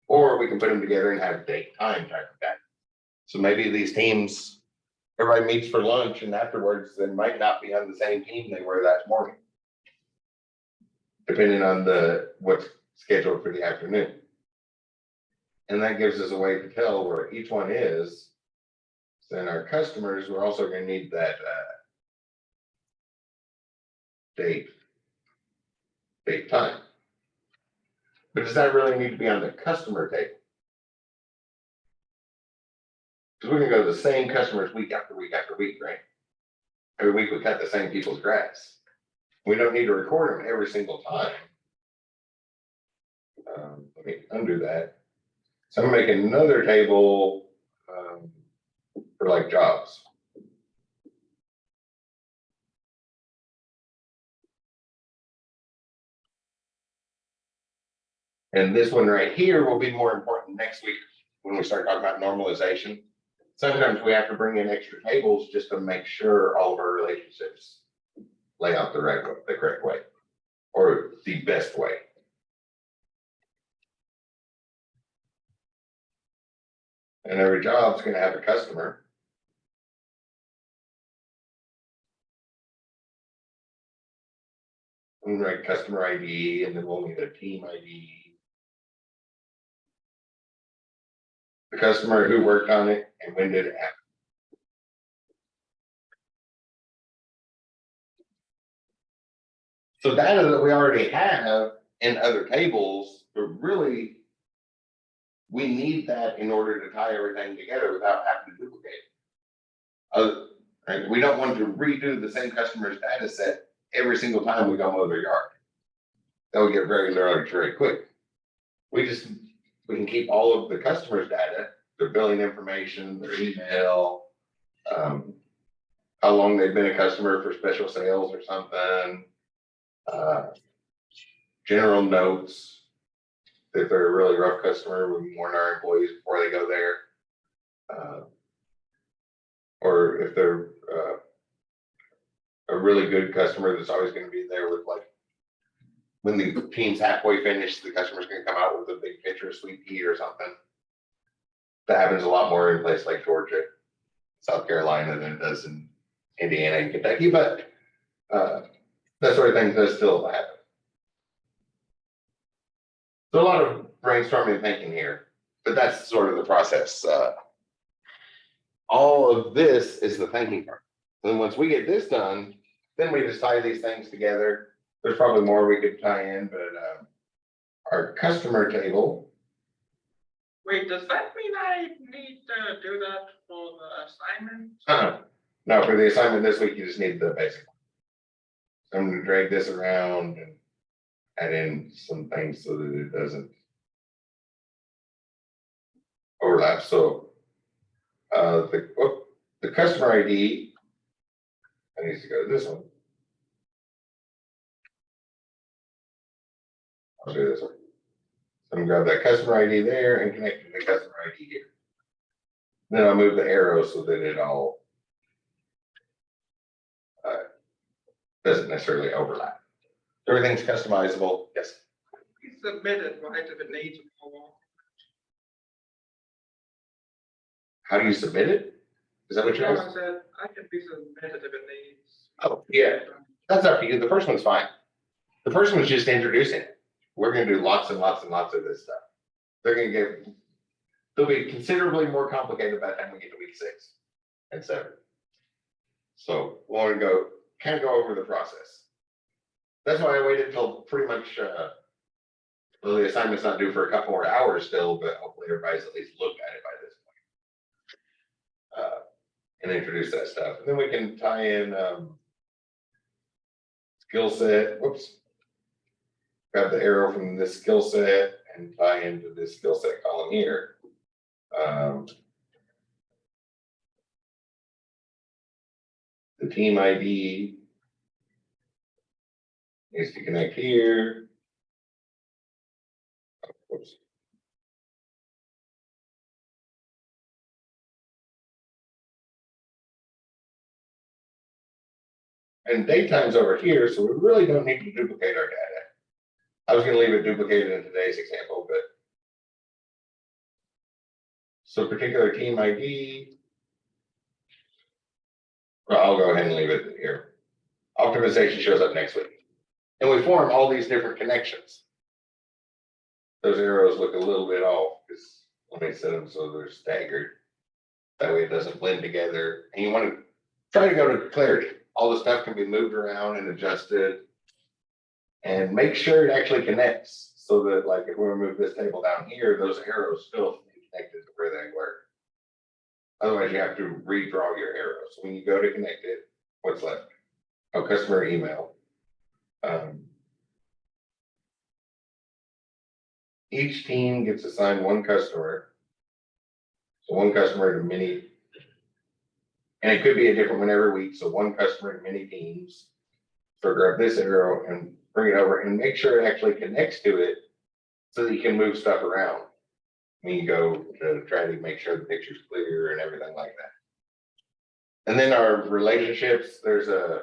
or we can put them together and have date time type of data. So maybe these teams, everybody meets for lunch and afterwards they might not be on the same team they were that morning, depending on what's scheduled for the afternoon. And that gives us a way to tell where each one is. So in our customers, we're also going to need that date time. But does that really need to be on the customer table? Because we're going to go to the same customers week after week after week, right? Every week we cut the same people's grass. We don't need to record them every single time. Let me undo that. So I'm going to make another table for like jobs. And this one right here will be more important next week when we start talking about normalization. Sometimes we have to bring in extra tables just to make sure all of our relationships lay out the correct way or the best way. And every job's gonna have a customer. And write customer ID, and then we'll need a team ID. The customer who worked on it and when did it happen. So data that we already have in other tables, but really, we need that in order to tie everything together without having to duplicate it. Right? We don't want to redo the same customer's data set every single time we go mow their yard. That would get very large very quick. We can keep all of the customer's data, their billing information, their email, how long they've been a customer for special sales or something, general notes. If they're a really rough customer, we warn our employees before they go there. Or if they're a really good customer that's always going to be there with, like, when the team's halfway finished, the customer's going to come out with a big pitcher of sweet tea or something. That happens a lot more in places like Georgia, South Carolina than it does in Indiana and Kentucky, but that sort of thing does still happen. So a lot of brainstorming and thinking here, but that's sort of the process. All of this is the thinking part. And then once we get this done, then we just tie these things together. There's probably more we could tie in, but our customer table. Wait, does that mean I need to do that for the assignment? No, for the assignment this week, you just need the basic one. So I'm gonna drag this around and add in some things so that it doesn't overlap. So the customer ID, I need to go to this one. I'll do this one. So I'm gonna grab that customer ID there and connect to the customer ID here. Then I'll move the arrow so that it all doesn't necessarily overlap. Everything's customizable. Yes. We submit it, right, if it needs more. How do you submit it? Is that what you're asking? I said, I can be submitted if it needs. Oh, yeah. That's up to you. The first one's fine. The first one's just introducing it. We're gonna do lots and lots and lots of this stuff. They'll be considerably more complicated by the time we get to week 6 and 7. So we'll kind of go over the process. That's why I waited until pretty much, well, the assignment's not due for a couple more hours still, but hopefully everybody's at least looked at it by this point. And introduce that stuff. And then we can tie in skill set. Whoops. Grab the arrow from this skill set and tie into this skill set column here. The team ID needs to connect here. Whoops. And daytime's over here, so we really don't need to duplicate our data. I was going to leave it duplicated in today's example, but so particular team ID. Well, I'll go ahead and leave it here. Optimization shows up next week. And we form all these different connections. Those arrows look a little bit off because let me set them so they're staggered. That way it doesn't blend together. And you want to try to go to clarity. All the stuff can be moved around and adjusted. And make sure it actually connects so that, like, if we remove this table down here, those arrows still stay connected to where they were. Otherwise, you have to redraw your arrows. So when you go to connect it, what's left? Oh, customer email. Each team gets assigned one customer. So one customer to many, and it could be a different one every week. So one customer to many teams. So grab this arrow and bring it over and make sure it actually connects to it so that you can move stuff around. When you go to try to make sure the picture's clear and everything like that. And then our relationships, there's a,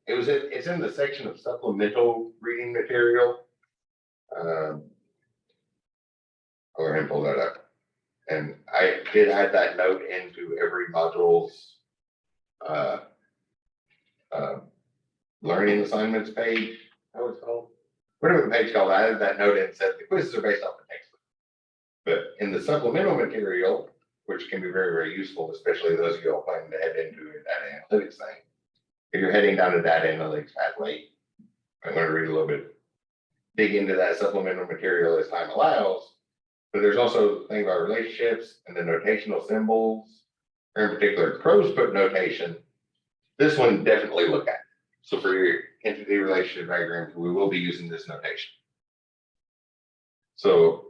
it's in the section of supplemental reading material. I'll go ahead and pull that up. And I did add that note into every module's uh, learning assignments page. How it's called? Whatever the page called, I added that note in and said the quizzes are based off the textbook. But in the supplemental material, which can be very, very useful, especially those of you all planning to head into a data analytics thing. If you're heading down a data analytics pathway, I'm going to read a little bit, dig into that supplemental material as time allows. But there's also things about relationships and the notational symbols, or in particular, crow's foot notation. This one definitely look at. So for your entity relationship diagrams, we will be using this notation. So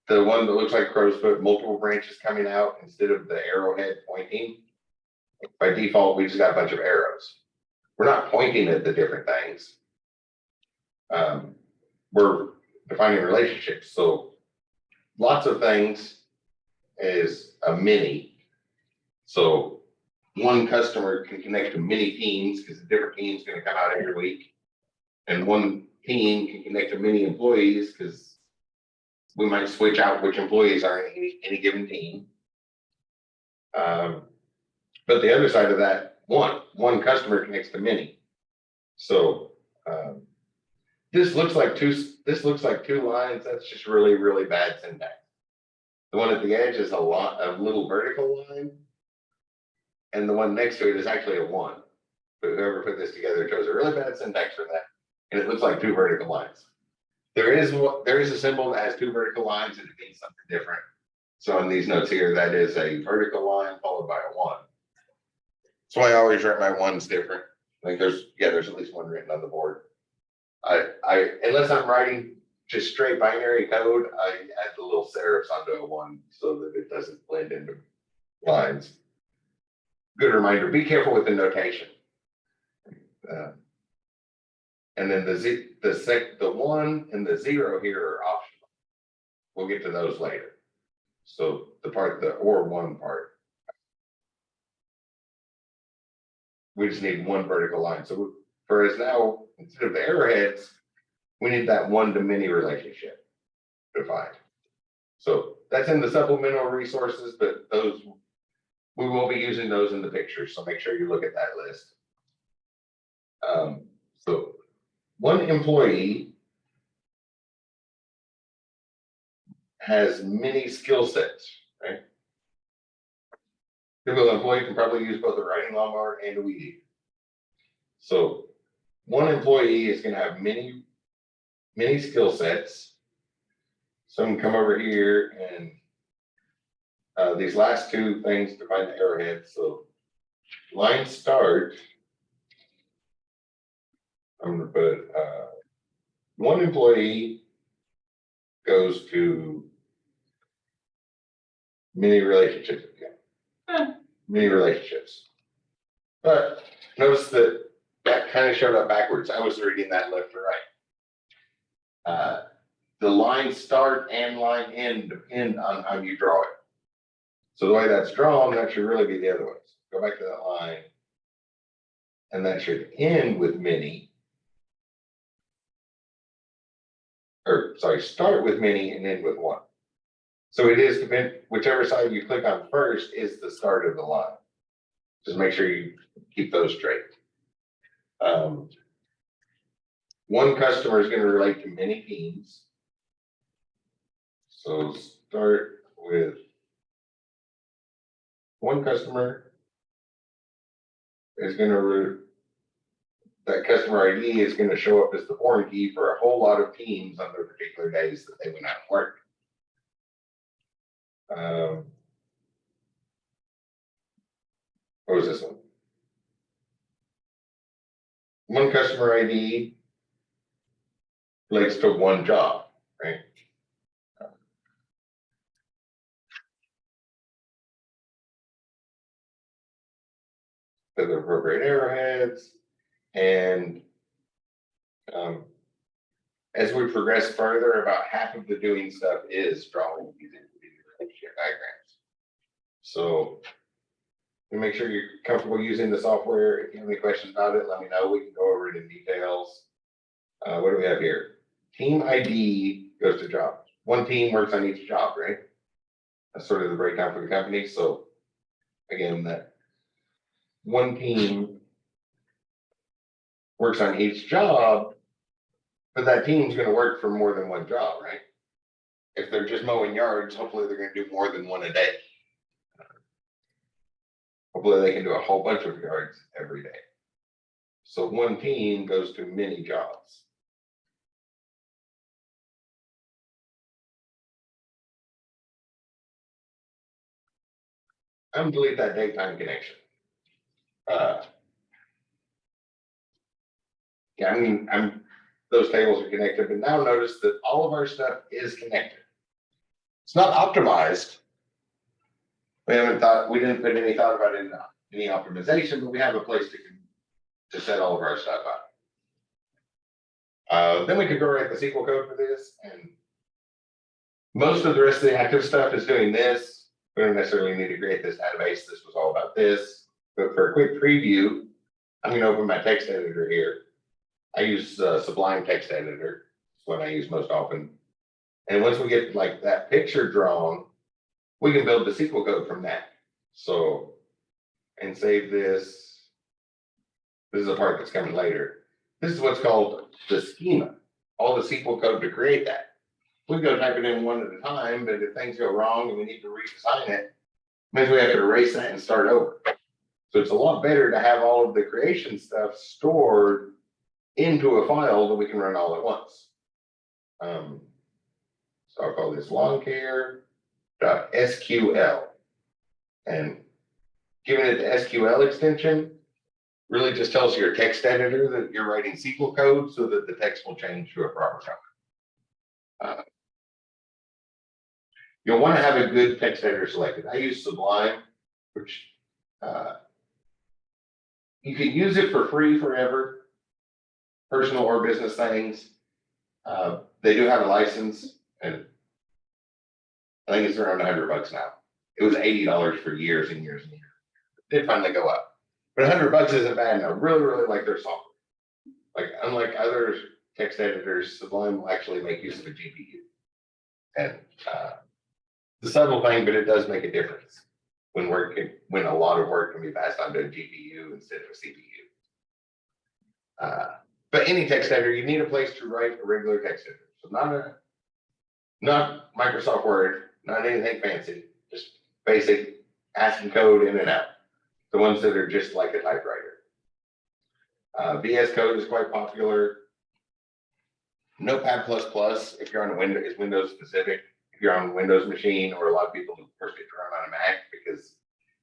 the one that looks like crow's foot, multiple branches coming out instead of the arrowhead pointing. By default, we just got a bunch of arrows. We're not pointing at the different things. We're defining relationships. So lots of things is a mini. So one customer can connect to many teams because a different team is going to come out every week. And one team can connect to many employees because we might switch out which employees are in any given team. But the other side of that, one customer connects to many. So this looks like two lines. That's just really, really bad syntax. The one at the edge is a little vertical line, and the one next to it is actually a 1. But whoever put this together chose a really bad syntax for that, and it looks like 2 vertical lines. There is a symbol that has 2 vertical lines, and it means something different. So in these notes here, that is a vertical line followed by a 1. That's why I always write my ones different. I think there's at least 1 written on the board. I unless I'm writing just straight binary code, I add the little serifs onto a 1 so that it doesn't blend into lines. Good reminder, be careful with the notation. And then the 1 and the 0 here are optional. We'll get to those later. So the or 1 part. We just need 1 vertical line. So for us now, instead of the arrowheads, we need that 1 to many relationship defined. So that's in the supplemental resources, but those we will be using those in the pictures. So make sure you look at that list. So one employee has many skill sets, right? Typical employee can probably use both a riding lawnmower and a weed eater. So one employee is going to have many skill sets. So I'm going to come over here and these last 2 things define the arrowhead. So line start, I'm going to put one employee goes to many relationships. Many relationships. But notice that kind of showed up backwards. I was reading that left to right. The line start and line end depend on how you draw it. So the way that's drawn, that should really be the other way. So go back to that line. And that should end with many. Or sorry, start with many and end with 1. So it is whichever side you click on first is the start of the line. Just make sure you keep those straight. One customer is going to relate to many teams. So start with one customer is going to, that customer ID is going to show up as the foreign key for a whole lot of teams on their particular days that they went out and worked. What was this one? One customer ID relates to 1 job, right? The appropriate arrowheads. And as we progress further, about half of the doing stuff is drawing using relationship diagrams. So make sure you're comfortable using the software. If you have any questions about it, let me know. We can go over it in details. What do we have here? Team ID goes to job. one team works on each job, right? That's sort of the breakdown for the company. So again, that one team works on each job, but that team's gonna work for more than one job, right? If they're just mowing yards, hopefully they're gonna do more than one a day. Hopefully they can do a whole bunch of yards every day. So one team goes to many jobs. I'm delete that daytime connection. Yeah, I'm those tables are connected, but now notice that all of our stuff is connected. It's not optimized. We didn't put any thought about it in any optimization, but we have a place to set all of our stuff up. Then we could go write the SQL code for this, and most of the rest of the active stuff is doing this. We don't necessarily need to create this database. This was all about this. But for a quick preview, I'm going to open my text editor here. I use Sublime Text Editor. It's what I use most often. And once we get like that picture drawn, we can build the SQL code from that. So, and save this. This is a part that's coming later. This is what's called the schema. All the SQL code to create that. We go type it in one at a time, but if things go wrong and we need to redesign it, means we have to erase that and start over. So it's a lot better to have all of the creation stuff stored into a file that we can run all at once. So I'll call this longcare.sql. And giving it the SQL extension really just tells your text editor that you're writing SQL code so that the text will change to a proper code. You'll want to have a good text editor selected. I use Sublime, which you can use it for free forever. Personal or business things. They do have a license, and I think it's around $100 now. It was $80 for years and years and years. It did finally go up, but $100 isn't bad. And I really, really like their software. Like unlike other text editors, Sublime will actually make use of a GPU, and the subtle thing, but it does make a difference when a lot of work can be passed onto a GPU instead of a CPU. But any text editor, you need a place to write a regular text editor. So not Microsoft Word, not anything fancy, just basic ASCII code in and out. The ones that are just like a typewriter. VS Code is quite popular. Notepad++, if you're on a Windows, is Windows specific. If you're on a Windows machine, or a lot of people first get to run on a Mac because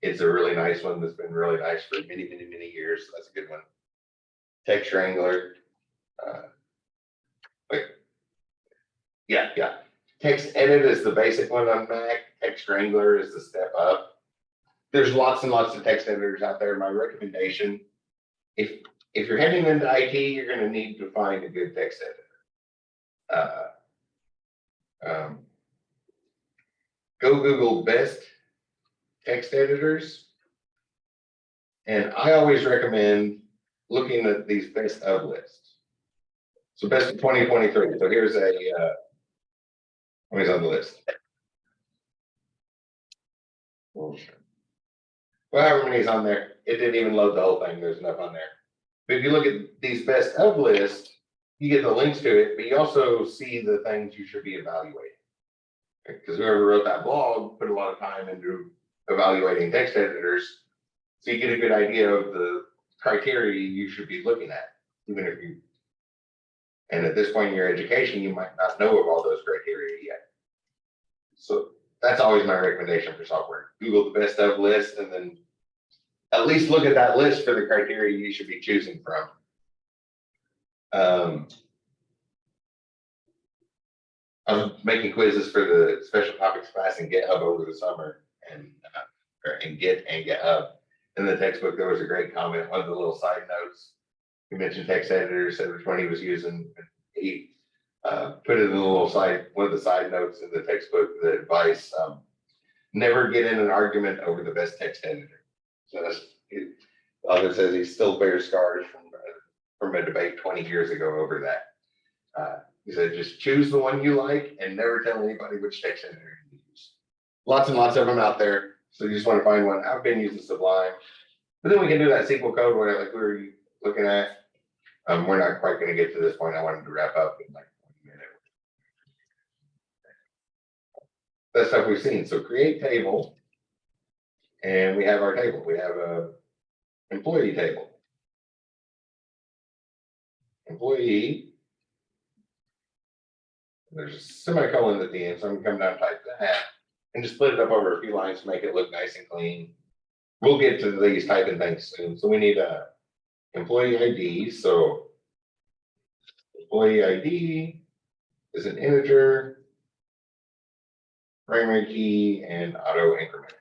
it's a really nice one that's been really nice for many, many, many years. So that's a good one. Text Wrangler. Yeah. Text Edit is the basic one on Mac. Text Wrangler is the step up. There's lots and lots of text editors out there. My recommendation, if you're heading into IT, you're going to need to find a good text editor. Go Google best text editors, and I always recommend looking at these best of lists. So best of 2023. So here's always on the list. Well, however many is on there, it didn't even load the whole thing. There's enough on there. But if you look at these best of lists, you get the links to it, but you also see the things you should be evaluating. Because whoever wrote that blog put a lot of time into evaluating text editors, so you get a good idea of the criteria you should be looking at, even if you. And at this point in your education, you might not know of all those criteria yet. So that's always my recommendation for software. Google the best of list, and then at least look at that list for the criteria you should be choosing from. I was making quizzes for the special topics class in GitHub over the summer, and in Git and GitHub. In the textbook, there was a great comment. One of the little side notes, he mentioned text editors, said which one he was using. He put it in a little side, one of the side notes in the textbook, the advice, never get in an argument over the best text editor. So that's, the author says he still bears scars from a debate 20 years ago over that. He said, just choose the one you like and never tell anybody which text editor you use. Lots and lots of them out there. So you just want to find one. I've been using Sublime. But then we can do that SQL code where like we were looking at. We're not quite going to get to this point. I wanted to wrap up in like 1 minute. That's stuff we've seen. So create table. And we have our table. We have a employee table. Employee. There's a semicolon at the end, so I'm gonna come down and type that and just split it up over a few lines to make it look nice and clean. We'll get to these typing things soon. So we need a employee ID. So employee ID is an integer, primary key, and auto increment.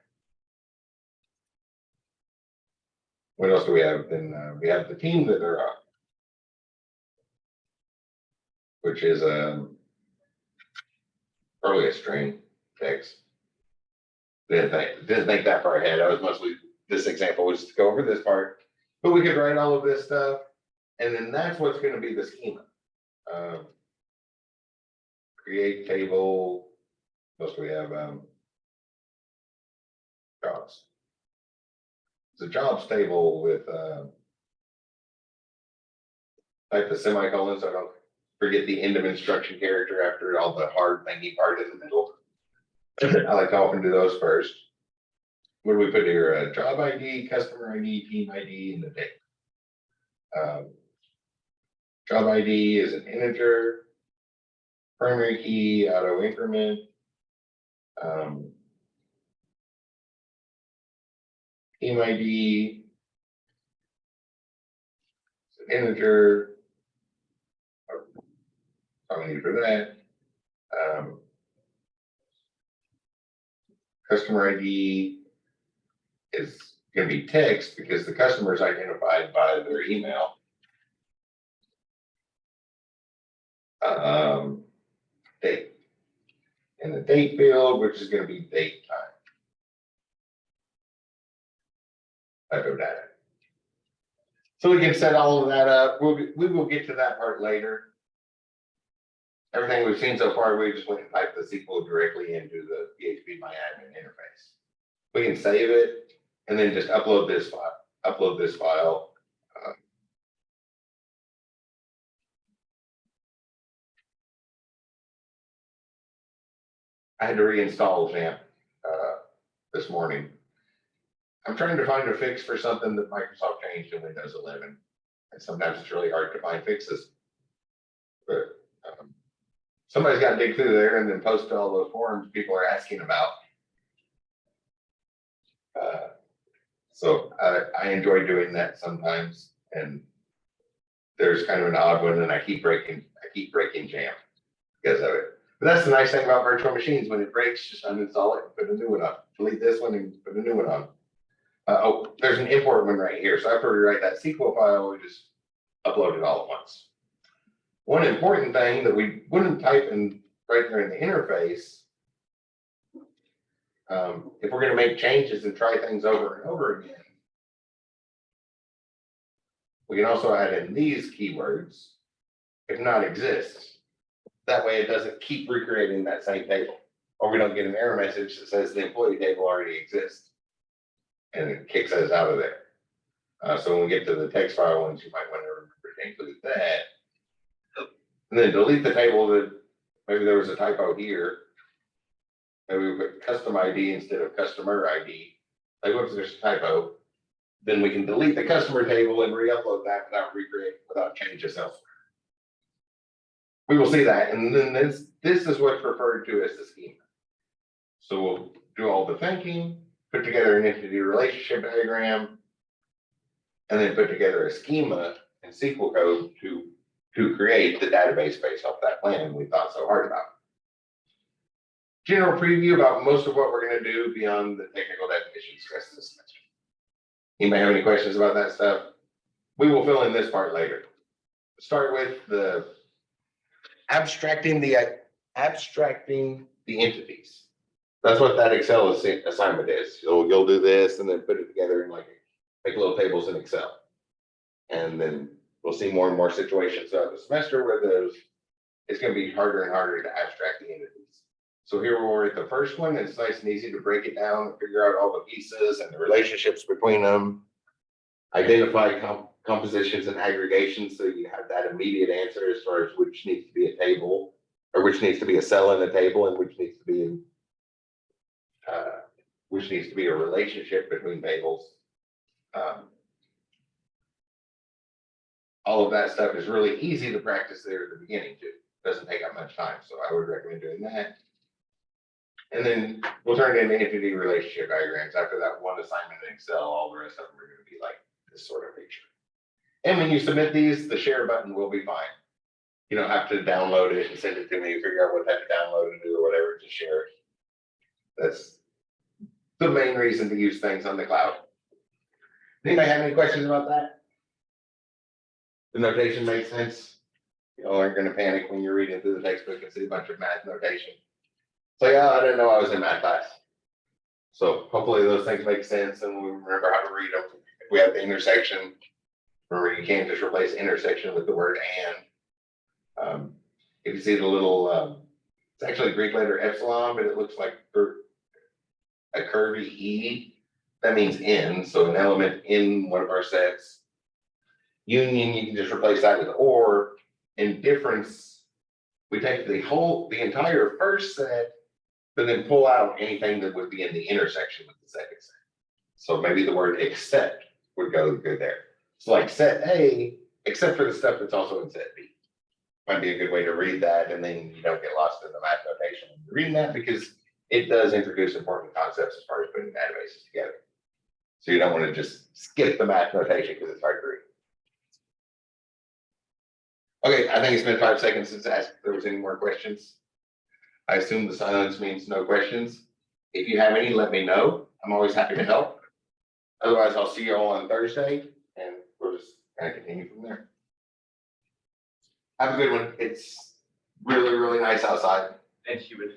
What else do we have? Then we have the team that they're on, which is probably a string text. Didn't think that far ahead. I was mostly, this example was to go over this part, but we could write all of this stuff, and then that's what's going to be the schema. Create table. Most we have jobs. It's a jobs table with type the semicolon so I don't forget the end of instruction character after all the hard thingy part in the middle. I like to often do those first. What do we put here? Job ID, customer ID, team ID, and the date. Job ID is an integer, primary key, auto increment. Team ID is an integer. All we need for that. Customer ID is going to be text because the customer is identified by their email. Date. In the date field, which is going to be date time. Type of data. So we can set all of that up. We will get to that part later. Everything we've seen so far, we just went and typed the SQL directly into the PHP My Admin interface. We can save it and then just upload this file. I had to reinstall XAMPP this morning. I'm trying to find a fix for something that Microsoft changed in Windows 11. And sometimes it's really hard to find fixes. But somebody's got to dig through there and then post all those forums people are asking about. So I enjoy doing that sometimes. And there's kind of an odd one, and I keep breaking jam because of it. But that's the nice thing about virtual machines. When it breaks, just uninstall it and put a new one on. Delete this one and put a new one on. Oh, there's an import one right here. So after we write that SQL file, we just upload it all at once. One important thing that we wouldn't type in right there in the interface, if we're going to make changes and try things over and over again, we can also add in these keywords, if not exists. That way it doesn't keep recreating that same table, or we don't get an error message that says the employee table already exists and it kicks us out of there. So when we get to the text file ones, you might want to remember to include that. And then delete the table that maybe there was a typo here. Maybe we put custom ID instead of customer ID. Like, whoops, there's a typo. Then we can delete the customer table and re-upload that without changes elsewhere. We will see that. And then this is what's referred to as the schema. So we'll do all the thinking, put together an entity relationship diagram, and then put together a schema and SQL code to create the database based off that plan we thought so hard about. General preview about most of what we're going to do beyond the technical definitions the rest of the semester. Anybody have any questions about that stuff? We will fill in this part later. Start with the abstracting the entities. That's what that Excel assignment is. You'll do this and then put it together in like make little tables in Excel. And then we'll see more and more situations throughout the semester where those it's gonna be harder and harder to abstract the entities. So here we're at the first one, it's nice and easy to break it down and figure out all the pieces and the relationships between them. Identify compositions and aggregations, so you have that immediate answer as far as which needs to be a table, or which needs to be a cell in a table, and which needs to be a relationship between tables. All of that stuff is really easy to practice there at the beginning too. Doesn't take up much time, so I would recommend doing that. And then we'll turn it into entity relationship diagrams. After that one assignment in Excel, all the rest of them are gonna be like this sort of picture. And when you submit these, the share button will be fine. You don't have to download it and send it to me, figure out what that to download and do or whatever, just share it. That's the main reason to use things on the cloud. Anybody have any questions about that? The notation makes sense? You all aren't gonna panic when you're reading through the textbook and see a bunch of math notation. So yeah, I didn't know I was in math class. So hopefully those things make sense and we remember how to read them. If we have the intersection, remember you can't just replace intersection with the word and. If you see the little, it's actually a Greek letter epsilon, but it looks like a curvy E. That means in, so an element in one of our sets. Union, you can just replace that with or. In difference, we take the entire first set, but then pull out anything that would be in the intersection with the second set. So maybe the word except would go good there. So like set A, except for the stuff that's also in set B. Might be a good way to read that, and then you don't get lost in the math notation when you're reading that, because it does introduce important concepts as far as putting databases together. So you don't want to just skip the math notation because it's hard to read. Okay, I think it's been 5 seconds since I asked if there was any more questions. I assume the silence means no questions. If you have any, let me know. I'm always happy to help. Otherwise, I'll see you all on Thursday, and we'll just kind of continue from there. Have a good one. It's really, really nice outside. And humid.